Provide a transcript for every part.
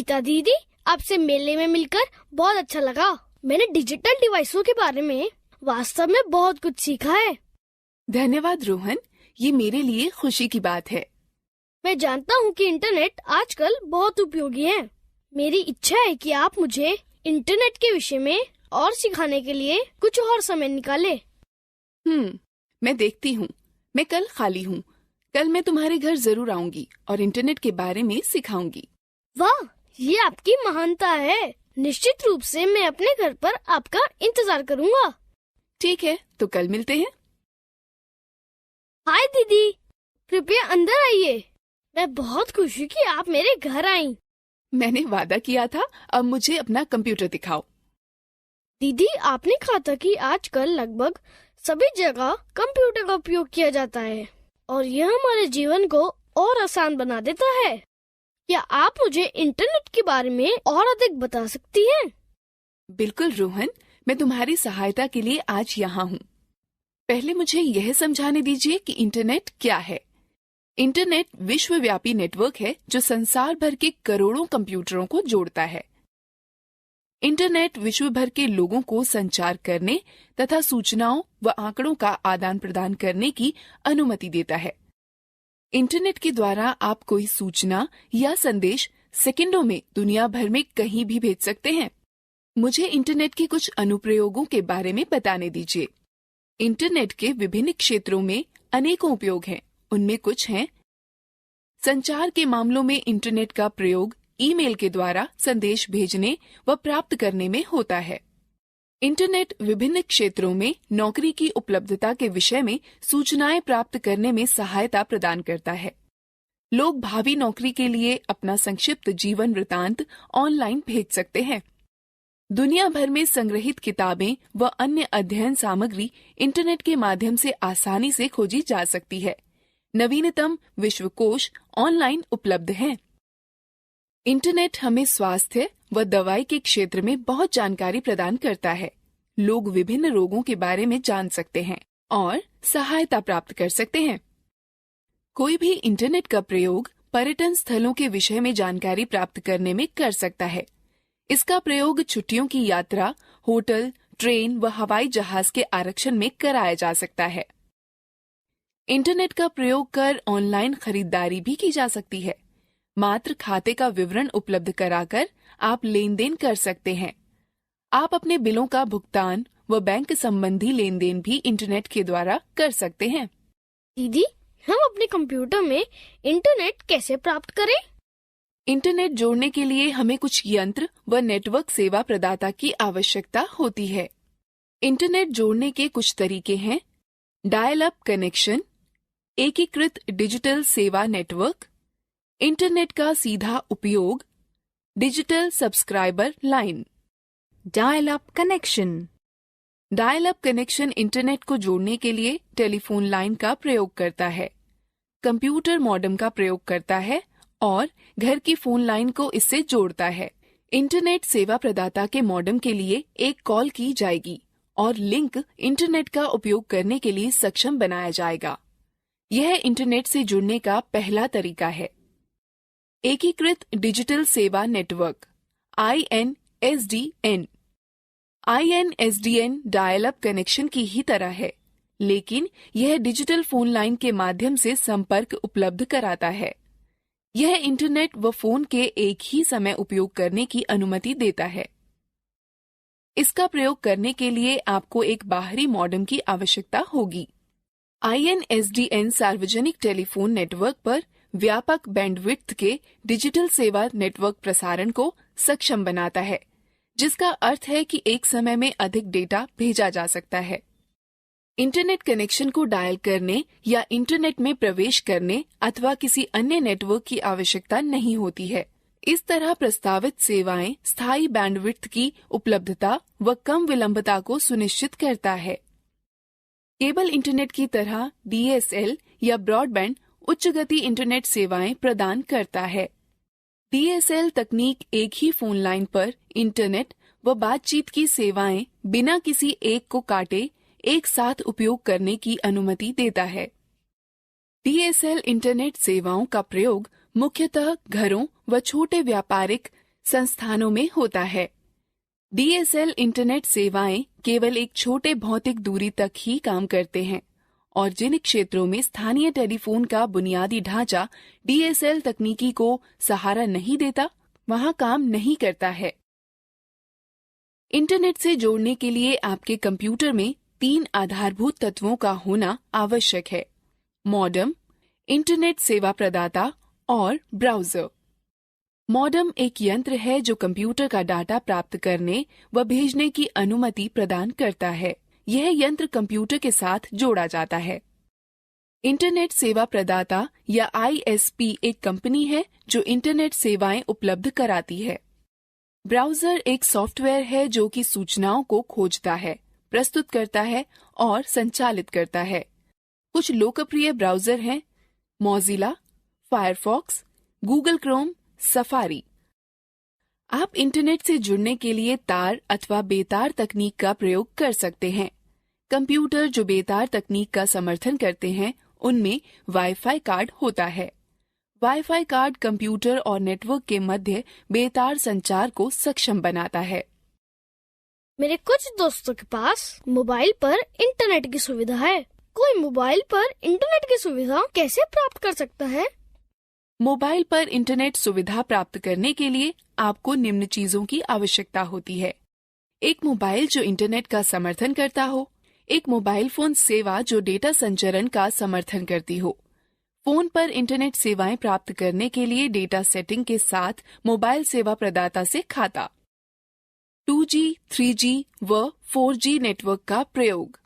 गीता दीदी, आपसे मेले में मिलकर बहुत अच्छा लगा। मैंने डिजिटल डिवाइसों के बारे में वास्तव में बहुत कुछ सीखा है। धन्यवाद रोहन, ये मेरे लिए खुशी की बात है। मैं जानता हूँ कि इंटरनेट आजकल बहुत उपयोगी है। मेरी इच्छा है कि आप मुझे इंटरनेट के विषय में और सिखाने के लिए कुछ और समय निकाले। मैं देखती हूँ। मैं कल खाली हूँ। कल मैं तुम्हारे घर जरूर आऊंगी और इंटरनेट के बारे में सिखाऊंगी। वाह, ये आपकी महानता है। निश्चित रूप से मैं अपने घर पर आपका इंतजार करूँगा। ठीक है, तो कल मिलते हैं। हाय दीदी, कृपया अंदर आइए। मैं बहुत खुश हूँ कि आप मेरे घर आई। मैंने वादा किया था, अब मुझे अपना कंप्यूटर दिखाओ। दीदी, आपने कहा था कि आजकल लगभग सभी जगह कंप्यूटर का उपयोग किया जाता है और यह हमारे जीवन को और आसान बना देता है। क्या आप मुझे इंटरनेट के बारे में और अधिक बता सकती हैं? बिल्कुल रोहन, मैं तुम्हारी सहायता के लिए आज यहाँ हूँ। पहले मुझे यह समझाने दीजिए कि इंटरनेट क्या है। इंटरनेट विश्वव्यापी नेटवर्क है जो संसार भर के करोड़ों कंप्यूटरों को जोड़ता है। इंटरनेट विश्व भर के लोगों को संचार करने तथा सूचनाओं व आंकड़ों का आदान प्रदान करने की अनुमति देता है। इंटरनेट के द्वारा आप कोई सूचना या संदेश सेकंडों में दुनिया भर में कहीं भी भेज सकते हैं। मुझे इंटरनेट के कुछ अनुप्रयोगों के बारे में बताने दीजिए। इंटरनेट के विभिन्न क्षेत्रों में अनेकों उपयोग हैं। उनमें कुछ हैं: संचार के मामलों में इंटरनेट का प्रयोग ईमेल के द्वारा संदेश भेजने व प्राप्त करने में होता है। इंटरनेट विभिन्न क्षेत्रों में नौकरी की उपलब्धता के विषय में सूचनाएं प्राप्त करने में सहायता प्रदान करता है। लोग भावी नौकरी के लिए अपना संक्षिप्त जीवन वृतांत ऑनलाइन भेज सकते हैं। दुनिया भर में संग्रहित किताबें व अन्य अध्ययन सामग्री इंटरनेट के माध्यम से आसानी से खोजी जा सकती है। नवीनतम विश्वकोश ऑनलाइन उपलब्ध हैं। इंटरनेट हमें स्वास्थ्य व दवाई के क्षेत्र में बहुत जानकारी प्रदान करता है। लोग विभिन्न रोगों के बारे में जान सकते हैं और सहायता प्राप्त कर सकते हैं। कोई भी इंटरनेट का प्रयोग पर्यटन स्थलों के विषय में जानकारी प्राप्त करने में कर सकता है। इसका प्रयोग छुट्टियों की यात्रा, होटल, ट्रेन व हवाई जहाज के आरक्षण में कराया जा सकता है। इंटरनेट का प्रयोग कर ऑनलाइन खरीदारी भी की जा सकती है। मात्र खाते का विवरण उपलब्ध कराकर आप लेन देन कर सकते हैं। आप अपने बिलों का भुगतान व बैंक संबंधी लेन देन भी इंटरनेट के द्वारा कर सकते हैं। दीदी, हम अपने कंप्यूटर में इंटरनेट कैसे प्राप्त करें? इंटरनेट जोड़ने के लिए हमें कुछ यंत्र व नेटवर्क सेवा प्रदाता की आवश्यकता होती है। इंटरनेट जोड़ने के कुछ तरीके हैं: डायल अप कनेक्शन, एकीकृत डिजिटल सेवा नेटवर्क, इंटरनेट का सीधा उपयोग, digital subscriber line. Dial up connection. Dial up connection internet को जोड़ने के लिए टेलीफोन लाइन का प्रयोग करता है, कंप्यूटर मॉडेम का प्रयोग करता है और घर की फोन लाइन को इससे जोड़ता है। इंटरनेट सेवा प्रदाता के मॉडेम के लिए एक कॉल की जाएगी और लिंक इंटरनेट का उपयोग करने के लिए सक्षम बनाया जाएगा। यह इंटरनेट से जुड़ने का पहला तरीका है। एकीकृत डिजिटल सेवा network INSDN। INSDN dial up connection की ही तरह है, लेकिन यह डिजिटल फोन लाइन के माध्यम से संपर्क उपलब्ध कराता है। यह इंटरनेट व फोन के एक ही समय उपयोग करने की अनुमति देता है। इसका प्रयोग करने के लिए आपको एक बाहरी मॉडेम की आवश्यकता होगी। INSDN सार्वजनिक टेलीफोन नेटवर्क पर व्यापक बैंडविड्थ के डिजिटल सेवा नेटवर्क प्रसारण को सक्षम बनाता है, जिसका अर्थ है कि एक समय में अधिक डेटा भेजा जा सकता है। इंटरनेट कनेक्शन को डायल करने या इंटरनेट में प्रवेश करने अथवा किसी अन्य नेटवर्क की आवश्यकता नहीं होती है। इस तरह प्रस्तावित सेवाएं स्थायी बैंडविड्थ की उपलब्धता व कम विलंबता को सुनिश्चित करता है। केबल इंटरनेट की तरह DSL या ब्रॉडबैंड उच्च गति इंटरनेट सेवाएं प्रदान करता है। DSL तकनीक एक ही फोन लाइन पर इंटरनेट व बातचीत की सेवाएं बिना किसी एक को काटे एक साथ उपयोग करने की अनुमति देता है। DSL इंटरनेट सेवाओं का प्रयोग मुख्यतः घरों व छोटे व्यापारिक संस्थानों में होता है। DSL इंटरनेट सेवाएं केवल एक छोटे भौतिक दूरी तक ही काम करते हैं और जिन क्षेत्रों में स्थानीय टेलीफोन का बुनियादी ढांचा DSL तकनीकी को सहारा नहीं देता, वहां काम नहीं करता है। इंटरनेट से जोड़ने के लिए आपके कंप्यूटर में 3 आधारभूत तत्वों का होना आवश्यक है: मॉडेम, इंटरनेट सेवा प्रदाता और ब्राउज़र। मॉडेम एक यंत्र है जो कंप्यूटर का डाटा प्राप्त करने व भेजने की अनुमति प्रदान करता है। यह यंत्र कंप्यूटर के साथ जोड़ा जाता है। इंटरनेट सेवा प्रदाता या ISP एक कंपनी है जो इंटरनेट सेवाएं उपलब्ध कराती है। ब्राउज़र एक सॉफ्टवेयर है जो कि सूचनाओं को खोजता है, प्रस्तुत करता है और संचालित करता है। कुछ लोकप्रिय ब्राउज़र हैं: Mozilla, Firefox, Google Chrome, safari. आप इंटरनेट से जुड़ने के लिए तार अथवा बेतार तकनीक का प्रयोग कर सकते हैं। कंप्यूटर जो बेतार तकनीक का समर्थन करते हैं, उनमें वाईफाई कार्ड होता है। वाईफाई कार्ड कंप्यूटर और नेटवर्क के मध्य बेतार संचार को सक्षम बनाता है। मेरे कुछ दोस्तों के पास मोबाइल पर इंटरनेट की सुविधा है। कोई मोबाइल पर इंटरनेट की सुविधा कैसे प्राप्त कर सकता है? मोबाइल पर इंटरनेट सुविधा प्राप्त करने के लिए आपको निम्न चीजों की आवश्यकता होती है: एक मोबाइल जो इंटरनेट का समर्थन करता हो, एक मोबाइल फोन सेवा जो डेटा संचरण का समर्थन करती हो, फोन पर इंटरनेट सेवाएं प्राप्त करने के लिए डेटा सेटिंग के साथ मोबाइल सेवा प्रदाता से खाता, 2G, 3G व 4G नेटवर्क का प्रयोग।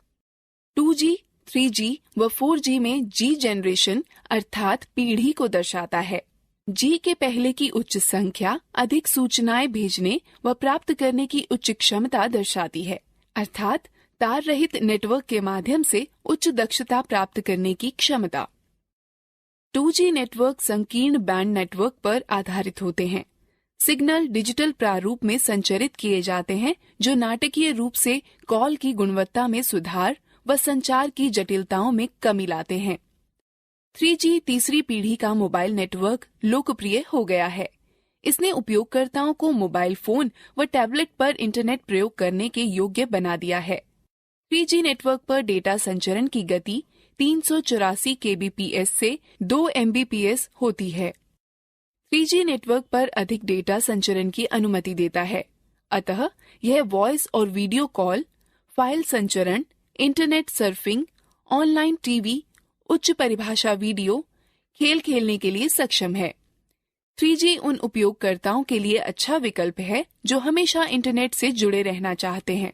2G, 3G व 4G में G जनरेशन अर्थात पीढ़ी को दर्शाता है। G के पहले की उच्च संख्या अधिक सूचनाएं भेजने व प्राप्त करने की उच्च क्षमता दर्शाती है, अर्थात तार रहित नेटवर्क के माध्यम से उच्च दक्षता प्राप्त करने की क्षमता। 2G नेटवर्क संकीर्ण बैंड नेटवर्क पर आधारित होते हैं। सिग्नल डिजिटल प्रारूप में संचरित किए जाते हैं जो नाटकीय रूप से कॉल की गुणवत्ता में सुधार व संचार की जटिलताओं में कमी लाते हैं। 3G तीसरी पीढ़ी का मोबाइल नेटवर्क लोकप्रिय हो गया है। इसने उपयोगकर्ताओं को मोबाइल फोन व टैबलेट पर इंटरनेट प्रयोग करने के योग्य बना दिया है। 3G नेटवर्क पर डेटा संचरण की गति 384 kbps से 2 mbps होती है। 3G नेटवर्क पर अधिक डेटा संचरण की अनुमति देता है, अतः यह वॉइस और वीडियो कॉल, फाइल संचरण, इंटरनेट सर्फिंग, ऑनलाइन टीवी, उच्च परिभाषा वीडियो, खेल खेलने के लिए सक्षम है। 3G उन उपयोगकर्ताओं के लिए अच्छा विकल्प है जो हमेशा इंटरनेट से जुड़े रहना चाहते हैं।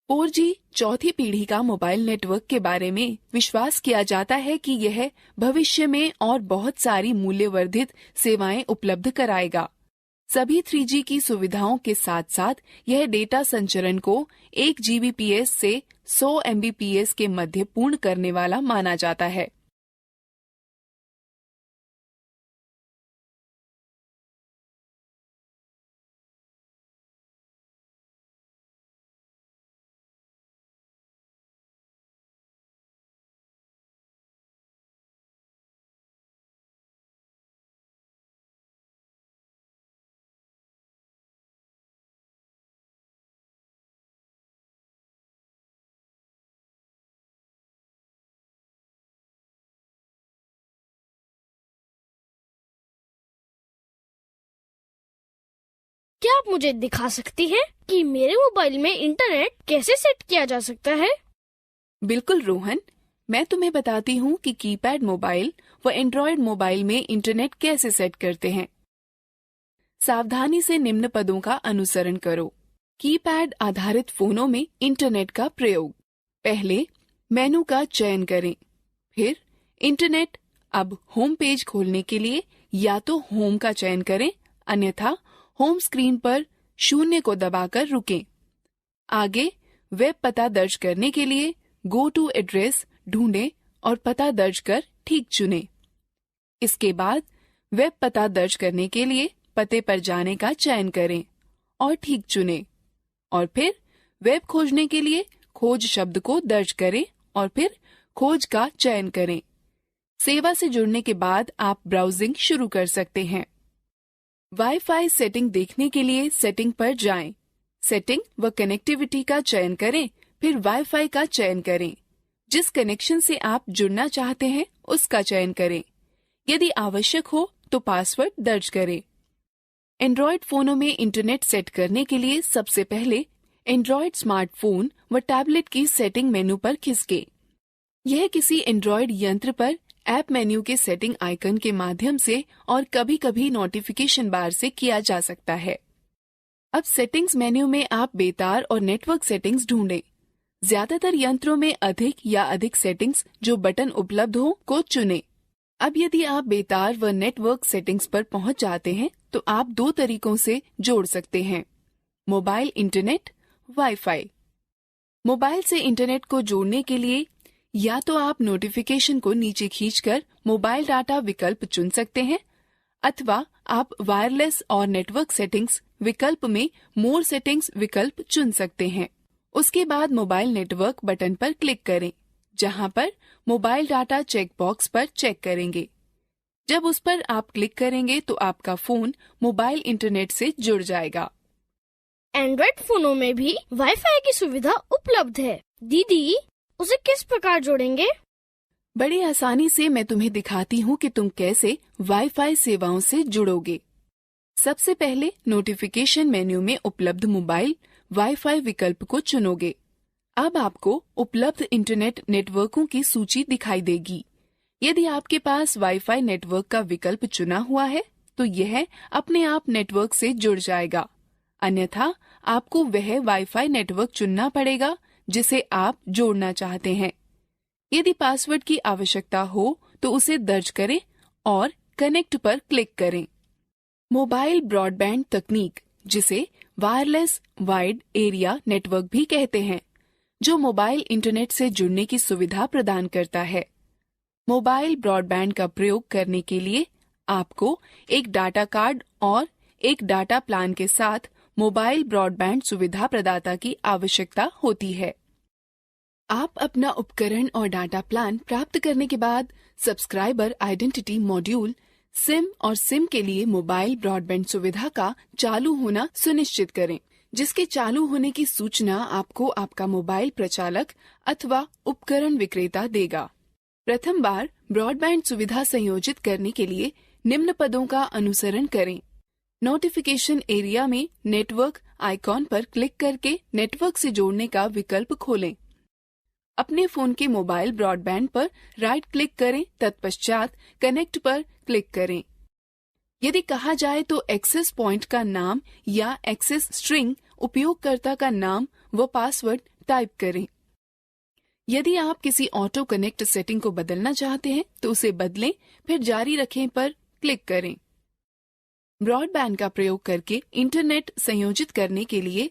4G चौथी पीढ़ी का मोबाइल नेटवर्क के बारे में विश्वास किया जाता है कि यह भविष्य में और बहुत सारी मूल्यवर्धित सेवाएं उपलब्ध कराएगा। सभी 3G की सुविधाओं के साथ साथ यह डेटा संचरण को 1 Gbps से 100 Mbps के मध्य पूर्ण करने वाला माना जाता है। क्या आप मुझे दिखा सकती हैं कि मेरे मोबाइल में इंटरनेट कैसे सेट किया जा सकता है? बिल्कुल रोहन, मैं तुम्हें बताती हूँ कि कीपैड मोबाइल व एंड्रॉयड मोबाइल में इंटरनेट कैसे सेट करते हैं। सावधानी से निम्न पदों का अनुसरण करो। कीपैड आधारित फोनों में इंटरनेट का प्रयोग। पहले मेनू का चयन करें, फिर इंटरनेट। अब होम पेज खोलने के लिए या तो होम का चयन करें, अन्यथा होम स्क्रीन पर 0 को दबाकर रुकें। आगे वेब पता दर्ज करने के लिए गो टू एड्रेस ढूंढें और पता दर्ज कर ठीक चुनें। इसके बाद वेब पता दर्ज करने के लिए पते पर जाने का चयन करें और ठीक चुनें, और फिर वेब खोजने के लिए खोज शब्द को दर्ज करें और फिर खोज का चयन करें। सेवा से जुड़ने के बाद आप ब्राउजिंग शुरू कर सकते हैं। वाईफाई सेटिंग देखने के लिए सेटिंग पर जाएं। सेटिंग व कनेक्टिविटी का चयन करें, फिर वाईफाई का चयन करें। जिस कनेक्शन से आप जुड़ना चाहते हैं उसका चयन करें। यदि आवश्यक हो तो पासवर्ड दर्ज करें। एंड्रॉयड फोनों में इंटरनेट सेट करने के लिए सबसे पहले एंड्रॉयड स्मार्टफोन व टैबलेट की सेटिंग मेनू पर खिसके। यह किसी एंड्रॉयड यंत्र पर ऐप मेन्यू के सेटिंग आइकन के माध्यम से और कभी-कभी नोटिफिकेशन बार से किया जा सकता है। अब सेटिंग्स मेन्यू में आप बेतार और नेटवर्क सेटिंग्स ढूंढें। ज्यादातर यंत्रों में अधिक या अधिक सेटिंग्स जो बटन उपलब्ध हो को चुनें। अब यदि आप बेतार व नेटवर्क सेटिंग्स पर पहुंच जाते हैं तो आप दो तरीकों से जोड़ सकते हैं: मोबाइल इंटरनेट, वाईफाई। मोबाइल से इंटरनेट को जोड़ने के लिए या तो आप नोटिफिकेशन को नीचे खींचकर मोबाइल डाटा विकल्प चुन सकते हैं, अथवा आप वायरलेस और नेटवर्क सेटिंग्स विकल्प में मोर सेटिंग्स विकल्प चुन सकते हैं। उसके बाद मोबाइल नेटवर्क बटन पर क्लिक करें, जहां पर मोबाइल डाटा चेक बॉक्स पर चेक करेंगे। जब उस पर आप क्लिक करेंगे तो आपका फोन मोबाइल इंटरनेट से जुड़ जाएगा। एंड्रॉइड फोनों में भी वाईफाई की सुविधा उपलब्ध है। दीदी, उसे किस प्रकार जोड़ेंगे? बड़ी आसानी से मैं तुम्हें दिखाती हूँ कि तुम कैसे वाईफाई सेवाओं से जुड़ोगे। सबसे पहले नोटिफिकेशन मेन्यू में उपलब्ध मोबाइल वाईफाई विकल्प को चुनोगे। अब आपको उपलब्ध इंटरनेट नेटवर्कों की सूची दिखाई देगी। यदि आपके पास वाईफाई नेटवर्क का विकल्प चुना हुआ है तो यह अपने आप नेटवर्क से जुड़ जाएगा, अन्यथा आपको वह वाईफाई नेटवर्क चुनना पड़ेगा जिसे आप जोड़ना चाहते हैं। यदि पासवर्ड की आवश्यकता हो तो उसे दर्ज करें और कनेक्ट पर क्लिक करें। मोबाइल ब्रॉडबैंड तकनीक, जिसे वायरलेस वाइड एरिया नेटवर्क भी कहते हैं, जो मोबाइल इंटरनेट से जुड़ने की सुविधा प्रदान करता है। मोबाइल ब्रॉडबैंड का प्रयोग करने के लिए आपको एक डाटा कार्ड और एक डाटा प्लान के साथ मोबाइल ब्रॉडबैंड सुविधा प्रदाता की आवश्यकता होती है। आप अपना उपकरण और डाटा प्लान प्राप्त करने के बाद सब्सक्राइबर आइडेंटिटी मॉड्यूल सिम और सिम के लिए मोबाइल ब्रॉडबैंड सुविधा का चालू होना सुनिश्चित करें, जिसके चालू होने की सूचना आपको आपका मोबाइल प्रचालक अथवा उपकरण विक्रेता देगा। प्रथम बार ब्रॉडबैंड सुविधा संयोजित करने के लिए निम्न पदों का अनुसरण करें। नोटिफिकेशन एरिया में नेटवर्क आइकॉन पर क्लिक करके नेटवर्क से जोड़ने का विकल्प खोलें। अपने फोन के मोबाइल ब्रॉडबैंड पर राइट क्लिक करें, तत्पश्चात कनेक्ट पर क्लिक करें। यदि कहा जाए तो एक्सेस पॉइंट का नाम या एक्सेस स्ट्रिंग, उपयोगकर्ता का नाम व पासवर्ड टाइप करें। यदि आप किसी ऑटो कनेक्ट सेटिंग को बदलना चाहते हैं तो उसे बदलें, फिर जारी रखें पर क्लिक करें। ब्रॉडबैंड का प्रयोग करके इंटरनेट संयोजित करने के लिए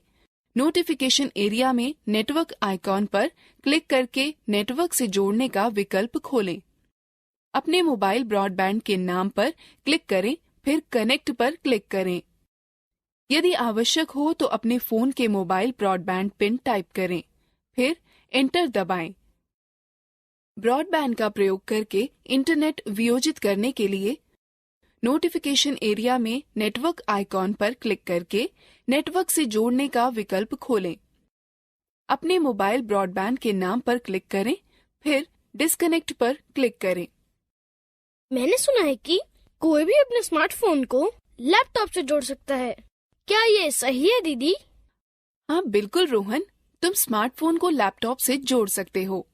नोटिफिकेशन एरिया में नेटवर्क आइकॉन पर क्लिक करके नेटवर्क से जोड़ने का विकल्प खोलें। अपने मोबाइल ब्रॉडबैंड के नाम पर क्लिक करें, फिर कनेक्ट पर क्लिक करें। यदि आवश्यक हो तो अपने फोन के मोबाइल ब्रॉडबैंड पिन टाइप करें, फिर एंटर दबाएं। ब्रॉडबैंड का प्रयोग करके इंटरनेट वियोजित करने के लिए नोटिफिकेशन एरिया में नेटवर्क आइकॉन पर क्लिक करके नेटवर्क से जोड़ने का विकल्प खोलें। अपने मोबाइल ब्रॉडबैंड के नाम पर क्लिक करें, फिर डिस्कनेक्ट पर क्लिक करें। मैंने सुना है कि कोई भी अपने स्मार्टफोन को लैपटॉप से जोड़ सकता है। क्या ये सही है दीदी? हाँ बिल्कुल रोहन, तुम स्मार्टफोन को लैपटॉप से जोड़ सकते हो।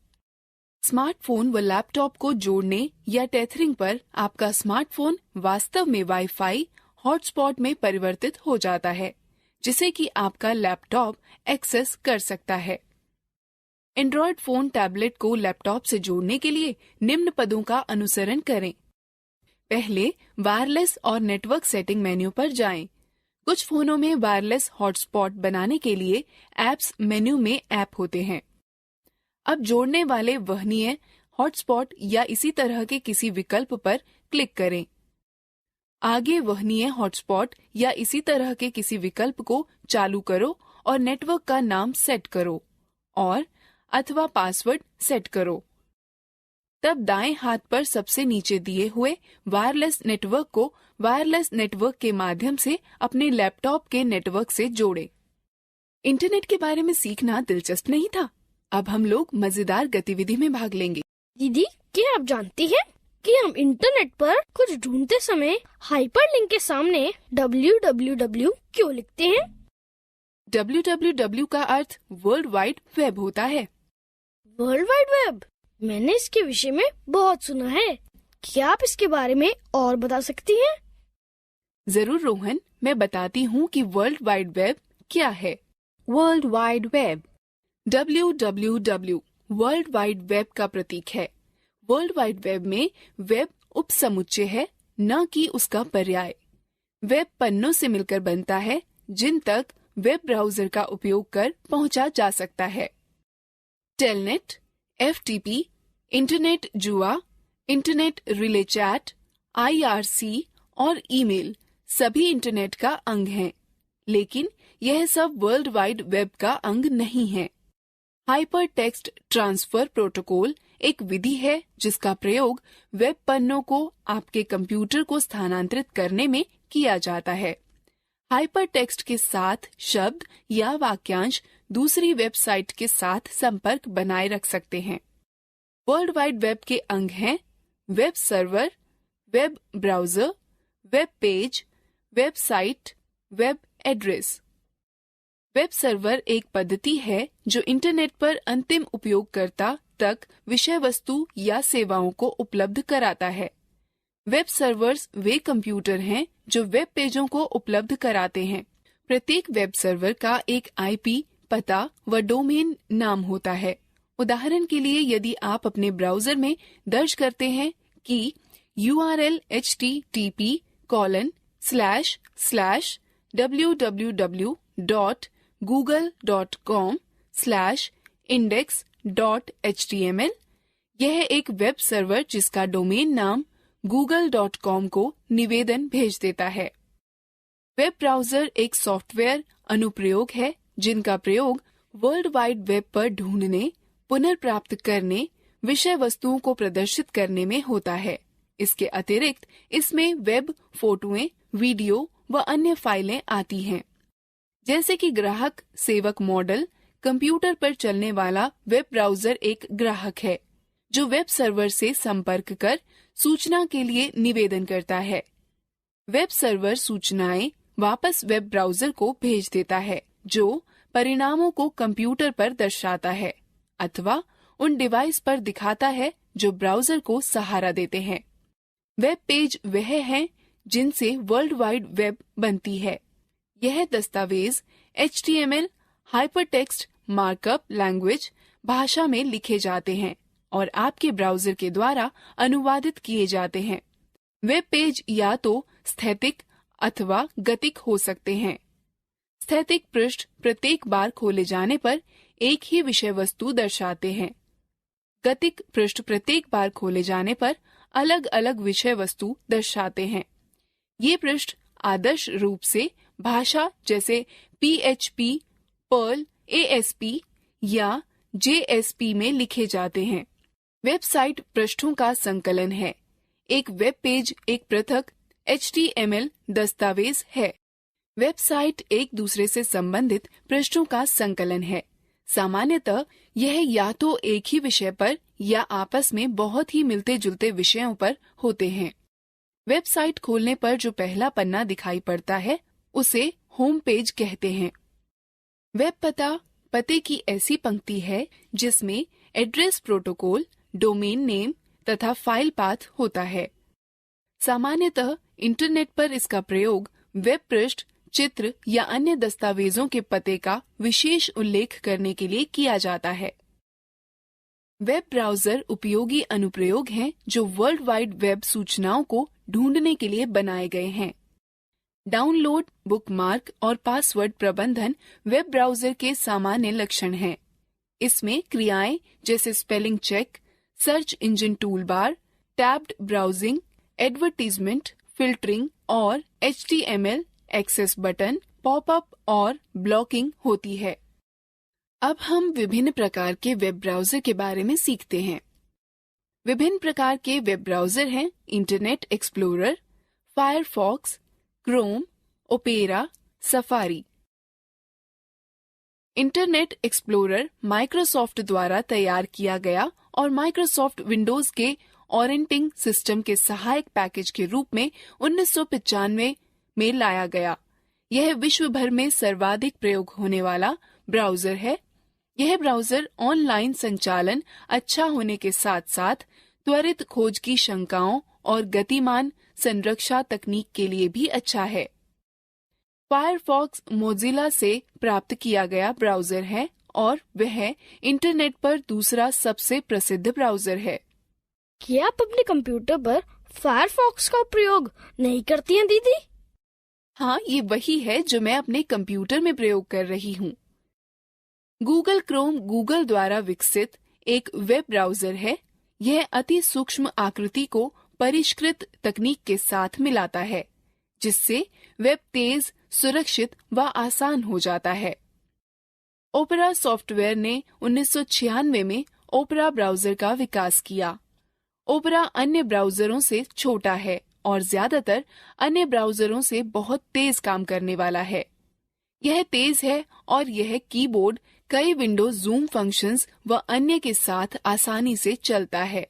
स्मार्टफोन व लैपटॉप को जोड़ने या टेथरिंग पर आपका स्मार्टफोन वास्तव में वाईफाई हॉटस्पॉट में परिवर्तित हो जाता है, जिसे कि आपका लैपटॉप एक्सेस कर सकता है। एंड्रॉयड फोन टैबलेट को लैपटॉप से जोड़ने के लिए निम्न पदों का अनुसरण करें। पहले वायरलेस और नेटवर्क सेटिंग मेन्यू पर जाएं। कुछ फोनों में वायरलेस हॉटस्पॉट बनाने के लिए ऐप्स मेन्यू में ऐप होते हैं। अब जोड़ने वाले वहनीय हॉटस्पॉट या इसी तरह के किसी विकल्प पर क्लिक करें। आगे वहनीय हॉटस्पॉट या इसी तरह के किसी विकल्प को चालू करो और नेटवर्क का नाम सेट करो और अथवा पासवर्ड सेट करो। तब दाएं हाथ पर सबसे नीचे दिए हुए वायरलेस नेटवर्क को वायरलेस नेटवर्क के माध्यम से अपने लैपटॉप के नेटवर्क से जोड़ें। इंटरनेट के बारे में सीखना दिलचस्प नहीं था? अब हम लोग मजेदार गतिविधि में भाग लेंगे। दीदी, क्या आप जानती हैं कि हम इंटरनेट पर कुछ ढूंढते समय हाइपरलिंक के सामने www क्यों लिखते हैं? www का अर्थ वर्ल्ड वाइड वेब होता है। वर्ल्ड वाइड वेब, मैंने इसके विषय में बहुत सुना है। क्या आप इसके बारे में और बता सकती हैं? जरूर रोहन, मैं बताती हूँ कि वर्ल्ड वाइड वेब क्या है। World Wide Web. www world wide web का प्रतीक है। वर्ल्ड वाइड वेब में वेब उपसमुच्चय है, न कि उसका पर्याय। वेब पन्नों से मिलकर बनता है जिन तक वेब ब्राउजर का उपयोग कर पहुंचा जा सकता है। टेलनेट, FTP, इंटरनेट जुआ, इंटरनेट रिले चैट, IRC और ईमेल सभी इंटरनेट का अंग हैं, लेकिन यह सब वर्ल्ड वाइड वेब का अंग नहीं है। हाइपर टेक्स्ट ट्रांसफर प्रोटोकॉल एक विधि है जिसका प्रयोग वेब पन्नों को आपके कंप्यूटर को स्थानांतरित करने में किया जाता है। हाइपर टेक्स्ट के साथ शब्द या वाक्यांश दूसरी वेबसाइट के साथ संपर्क बनाए रख सकते हैं। वर्ल्ड वाइड वेब के अंग हैं web server, web browser, web page, website, web address. Web server एक पद्धति है जो इंटरनेट पर अंतिम उपयोगकर्ता तक विषय वस्तु या सेवाओं को उपलब्ध कराता है। वेब सर्वर्स वे कंप्यूटर हैं जो वेब पेजों को उपलब्ध कराते हैं। प्रत्येक वेब सर्वर का एक IP पता व डोमेन नाम होता है। उदाहरण के लिए, यदि आप अपने ब्राउजर में दर्ज करते हैं कि URL http://www.google.com/index.html, यह एक वेब सर्वर जिसका डोमेन नाम google.com को निवेदन भेज देता है। वेब ब्राउजर एक सॉफ्टवेयर अनुप्रयोग है जिनका प्रयोग वर्ल्ड वाइड वेब पर ढूंढने, पुनर्प्राप्त करने, विषय वस्तुओं को प्रदर्शित करने में होता है। इसके अतिरिक्त इसमें वेब फोटोएं, वीडियो व अन्य फाइलें आती हैं। जैसे कि ग्राहक सेवक मॉडल, कंप्यूटर पर चलने वाला वेब ब्राउजर एक ग्राहक है जो वेब सर्वर से संपर्क कर सूचना के लिए निवेदन करता है। वेब सर्वर सूचनाएं वापस वेब ब्राउजर को भेज देता है जो परिणामों को कंप्यूटर पर दर्शाता है अथवा उन डिवाइस पर दिखाता है जो ब्राउजर को सहारा देते हैं। वेब पेज वह है जिनसे वर्ल्ड वाइड वेब बनती है। यह दस्तावेज HTML हाइपरटेक्स्ट मार्कअप लैंग्वेज भाषा में लिखे जाते हैं और आपके ब्राउजर के द्वारा अनुवादित किए जाते हैं। वेब पेज या तो स्थैतिक अथवा गतिक हो सकते हैं। स्थैतिक पृष्ठ प्रत्येक बार खोले जाने पर एक ही विषय वस्तु दर्शाते हैं। गतिक पृष्ठ प्रत्येक बार खोले जाने पर अलग अलग विषय वस्तु दर्शाते हैं। ये पृष्ठ आदर्श रूप से भाषा जैसे PHP, पर्ल, ASP या JSP में लिखे जाते हैं। वेबसाइट पृष्ठों का संकलन है। एक वेब पेज एक पृथक HTML दस्तावेज है। वेबसाइट एक दूसरे से संबंधित पृष्ठों का संकलन है। सामान्यतः यह या तो एक ही विषय पर या आपस में बहुत ही मिलते जुलते विषयों पर होते हैं। वेबसाइट खोलने पर जो पहला पन्ना दिखाई पड़ता है उसे होम पेज कहते हैं। वेब पते की ऐसी पंक्ति है जिसमें एड्रेस प्रोटोकॉल, डोमेन नेम तथा फाइल पाथ होता है। सामान्यतः इंटरनेट पर इसका प्रयोग वेब पृष्ठ, चित्र या अन्य दस्तावेजों के पते का विशेष उल्लेख करने के लिए किया जाता है। वेब ब्राउजर उपयोगी अनुप्रयोग हैं जो वर्ल्ड वाइड वेब सूचनाओं को ढूंढने के लिए बनाए गए हैं। डाउनलोड, बुकमार्क और पासवर्ड प्रबंधन वेब ब्राउजर के सामान्य लक्षण हैं। इसमें क्रियाएं जैसे spelling check, search engine toolbar, tabbed browsing, advertisement, filtering और HTML एक्सेस बटन, पॉपअप और ब्लॉकिंग होती है। अब हम विभिन्न प्रकार के वेब ब्राउजर के बारे में सीखते हैं। विभिन्न प्रकार के वेब ब्राउजर हैं internet explorer, Firefox, Chrome, opera, safari. Internet explorer Microsoft द्वारा तैयार किया गया और माइक्रोसॉफ्ट विंडोज के ऑपरेटिंग सिस्टम के सहायक पैकेज के रूप में 1995 में लाया गया। यह विश्व भर में सर्वाधिक प्रयोग होने वाला ब्राउजर है। यह ब्राउजर ऑनलाइन संचालन अच्छा होने के साथ साथ त्वरित खोज की शंकाओं और गतिमान संरक्षा तकनीक के लिए भी अच्छा है। फायरफॉक्स मोजिला से प्राप्त किया गया ब्राउजर है और वह इंटरनेट पर दूसरा सबसे प्रसिद्ध ब्राउजर है। क्या आप अपने कंप्यूटर पर फायरफॉक्स का प्रयोग नहीं करती हैं दीदी? हाँ, ये वही है जो मैं अपने कंप्यूटर में प्रयोग कर रही हूँ। गूगल क्रोम गूगल द्वारा विकसित एक वेब ब्राउजर है। यह अति सूक्ष्म आकृति को परिष्कृत तकनीक के साथ मिलाता है, जिससे वेब तेज, सुरक्षित व आसान हो जाता है। ओपेरा सॉफ्टवेयर ने 1996 में ओपेरा ब्राउजर का विकास किया। ओपेरा अन्य ब्राउजरों से छोटा है और ज्यादातर अन्य ब्राउजरों से बहुत तेज काम करने वाला है। यह तेज है और यह कीबोर्ड, कई विंडो जूम फंक्शंस व अन्य के साथ आसानी से चलता है।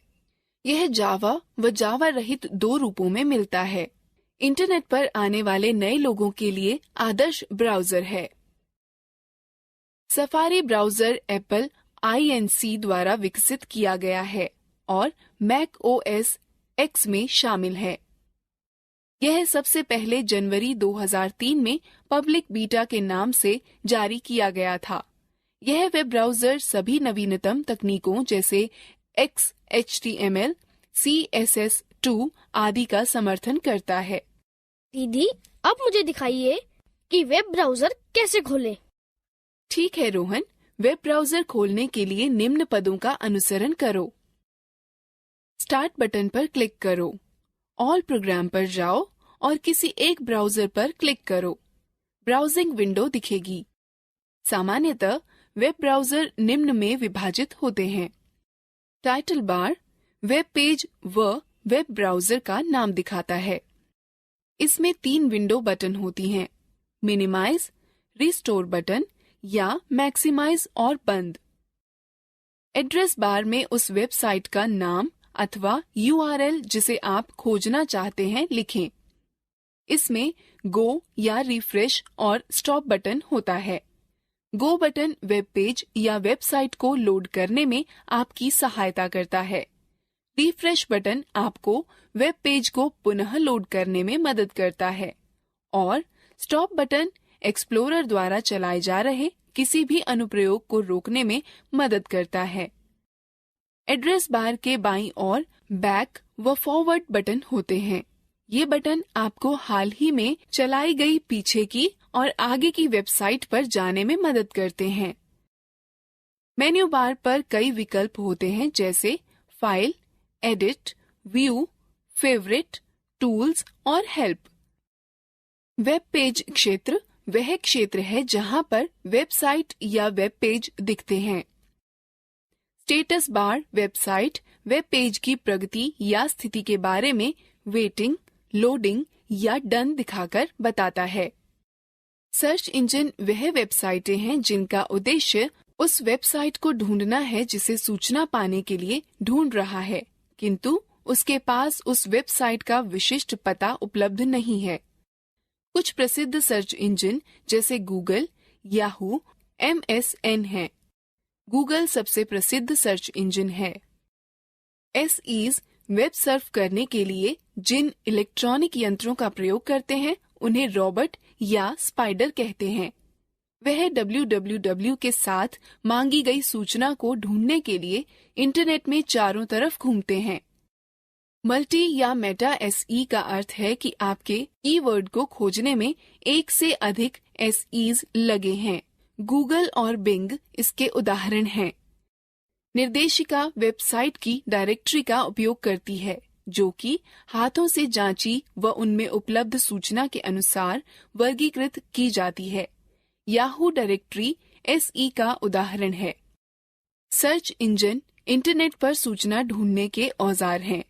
यह जावा व जावा रहित दो रूपों में मिलता है। इंटरनेट पर आने वाले नए लोगों के लिए आदर्श ब्राउजर है। सफारी ब्राउजर एप्पल INC द्वारा विकसित किया गया है और मैक OS X में शामिल है। यह सबसे पहले जनवरी 2003 में पब्लिक बीटा के नाम से जारी किया गया था। यह वेब ब्राउजर सभी नवीनतम तकनीकों जैसे XHTML, CSS2 आदि का समर्थन करता है। दीदी, अब मुझे दिखाइए कि वेब ब्राउजर कैसे खोलें। ठीक है रोहन, वेब ब्राउजर खोलने के लिए निम्न पदों का अनुसरण करो। स्टार्ट बटन पर क्लिक करो, ऑल प्रोग्राम पर जाओ और किसी एक ब्राउजर पर क्लिक करो। ब्राउजिंग विंडो दिखेगी। सामान्यतः वेब ब्राउजर निम्न में विभाजित होते हैं। टाइटल बार वेब पेज व वेब ब्राउजर का नाम दिखाता है। इसमें 3 विंडो बटन होती हैं, मिनिमाइज, रिस्टोर बटन या मैक्सिमाइज और बंद। एड्रेस बार में उस वेबसाइट का नाम अथवा URL जिसे आप खोजना चाहते हैं लिखें। इसमें गो या रिफ्रेश और स्टॉप बटन होता है। गो बटन वेब पेज या वेबसाइट को लोड करने में आपकी सहायता करता है। रिफ्रेश बटन आपको वेब पेज को पुनः लोड करने में मदद करता है और स्टॉप बटन एक्सप्लोरर द्वारा चलाए जा रहे किसी भी अनुप्रयोग को रोकने में मदद करता है। एड्रेस बार के बाईं ओर बैक व फॉरवर्ड बटन होते हैं। ये बटन आपको हाल ही में चलाई गई पीछे की और आगे की वेबसाइट पर जाने में मदद करते हैं। मेन्यू बार पर कई विकल्प होते हैं जैसे file, edit, view, favourite, tools और हेल्प। वेब पेज क्षेत्र वह क्षेत्र है जहां पर वेबसाइट या वेब पेज दिखते हैं। Status bar website, web page की प्रगति या स्थिति के बारे में वेटिंग, लोडिंग या डन दिखाकर बताता है। सर्च इंजन वह वेबसाइटें हैं जिनका उद्देश्य उस वेबसाइट को ढूंढना है जिसे सूचना पाने के लिए ढूंढ रहा है, किंतु उसके पास उस वेबसाइट का विशिष्ट पता उपलब्ध नहीं है। कुछ प्रसिद्ध सर्च इंजन जैसे गूगल, याहू, MSN हैं। गूगल सबसे प्रसिद्ध सर्च इंजन है। SEs वेब सर्फ करने के लिए जिन इलेक्ट्रॉनिक यंत्रों का प्रयोग करते हैं उन्हें रॉबर्ट या स्पाइडर कहते हैं। वह www के साथ मांगी गई सूचना को ढूंढने के लिए इंटरनेट में चारों तरफ घूमते हैं। मल्टी या मेटा SE का अर्थ है कि आपके कीवर्ड को खोजने में एक से अधिक SEs लगे हैं। गूगल और बिंग इसके उदाहरण हैं। निर्देशिका वेबसाइट की डायरेक्टरी का उपयोग करती है जो कि हाथों से जांची व उनमें उपलब्ध सूचना के अनुसार वर्गीकृत की जाती है। याहू डायरेक्टरी SE का उदाहरण है। सर्च इंजन इंटरनेट पर सूचना ढूंढने के औजार हैं।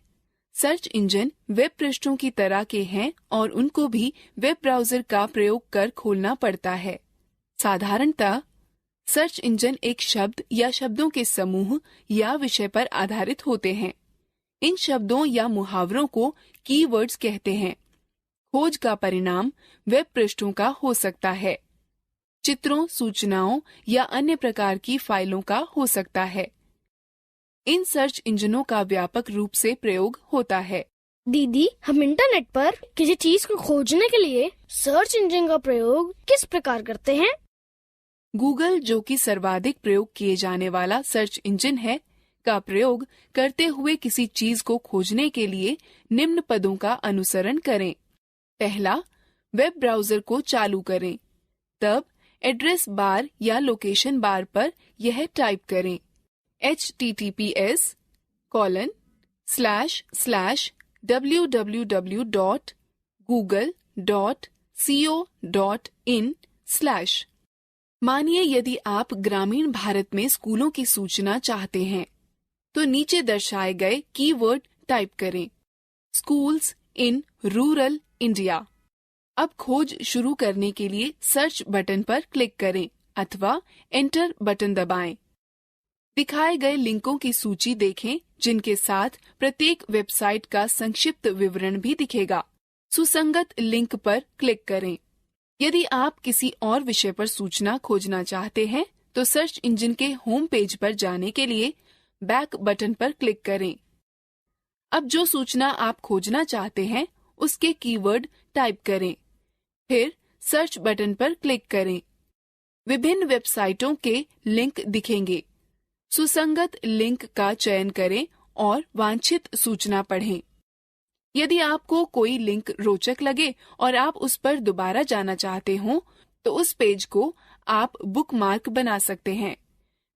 सर्च इंजन वेब पृष्ठों की तरह के हैं और उनको भी वेब ब्राउजर का प्रयोग कर खोलना पड़ता है। साधारणतः सर्च इंजन एक शब्द या शब्दों के समूह या विषय पर आधारित होते हैं। इन शब्दों या मुहावरों को कीवर्ड्स कहते हैं। खोज का परिणाम वेब पृष्ठों का हो सकता है, चित्रों, सूचनाओं या अन्य प्रकार की फाइलों का हो सकता है। इन सर्च इंजनों का व्यापक रूप से प्रयोग होता है। दीदी, हम इंटरनेट पर किसी चीज को खोजने के लिए सर्च इंजन का प्रयोग किस प्रकार करते हैं? गूगल, जो कि सर्वाधिक प्रयोग किए जाने वाला सर्च इंजन है, का प्रयोग करते हुए किसी चीज को खोजने के लिए निम्न पदों का अनुसरण करें। पहला, वेब ब्राउजर को चालू करें। तब एड्रेस बार या लोकेशन बार पर यह टाइप करें: https://www.google.co.in/। मानिए यदि आप ग्रामीण भारत में स्कूलों की सूचना चाहते हैं, तो नीचे दर्शाए गए कीवर्ड टाइप करें: स्कूल्स इन रूरल इंडिया। अब खोज शुरू करने के लिए सर्च बटन पर क्लिक करें अथवा एंटर बटन दबाएं। दिखाए गए लिंकों की सूची देखें, जिनके साथ प्रत्येक वेबसाइट का संक्षिप्त विवरण भी दिखेगा। सुसंगत लिंक पर क्लिक करें। यदि आप किसी और विषय पर सूचना खोजना चाहते हैं, तो सर्च इंजन के होम पेज पर जाने के लिए बैक बटन पर क्लिक करें। अब जो सूचना आप खोजना चाहते हैं, उसके कीवर्ड टाइप करें, फिर सर्च बटन पर क्लिक करें। विभिन्न वेबसाइटों के लिंक दिखेंगे। सुसंगत लिंक का चयन करें और वांछित सूचना पढ़ें। यदि आपको कोई लिंक रोचक लगे और आप उस पर दोबारा जाना चाहते हो, तो उस पेज को आप बुकमार्क बना सकते हैं।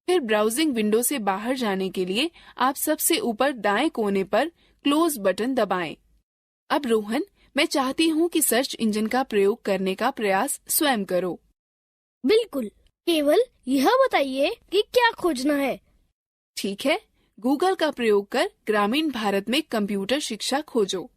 फिर ब्राउजिंग विंडो से बाहर जाने के लिए आप सबसे ऊपर दाएं कोने पर क्लोज बटन दबाएं। अब रोहन, मैं चाहती हूँ कि सर्च इंजन का प्रयोग करने का प्रयास स्वयं करो। बिल्कुल, केवल यह बताइए कि क्या खोजना है। ठीक है, गूगल का प्रयोग कर ग्रामीण भारत में कंप्यूटर शिक्षा खोजो।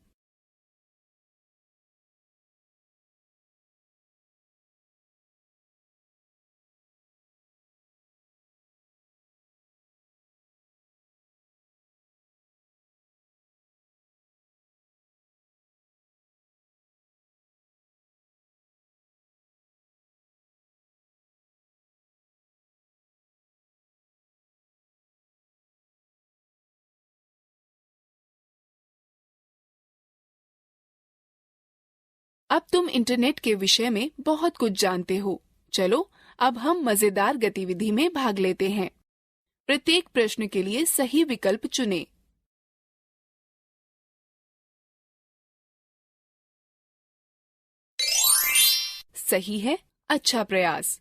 अब तुम इंटरनेट के विषय में बहुत कुछ जानते हो। चलो, अब हम मजेदार गतिविधि में भाग लेते हैं। प्रत्येक प्रश्न के लिए सही विकल्प चुनें। सही है, अच्छा प्रयास।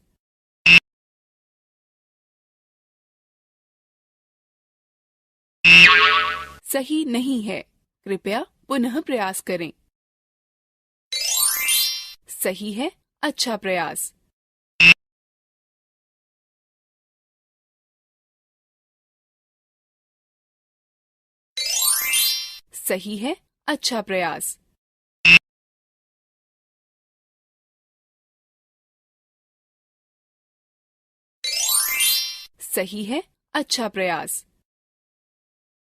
सही नहीं है, कृपया पुनः प्रयास करें। सही है, अच्छा प्रयास। सही है, अच्छा प्रयास। सही है, अच्छा प्रयास।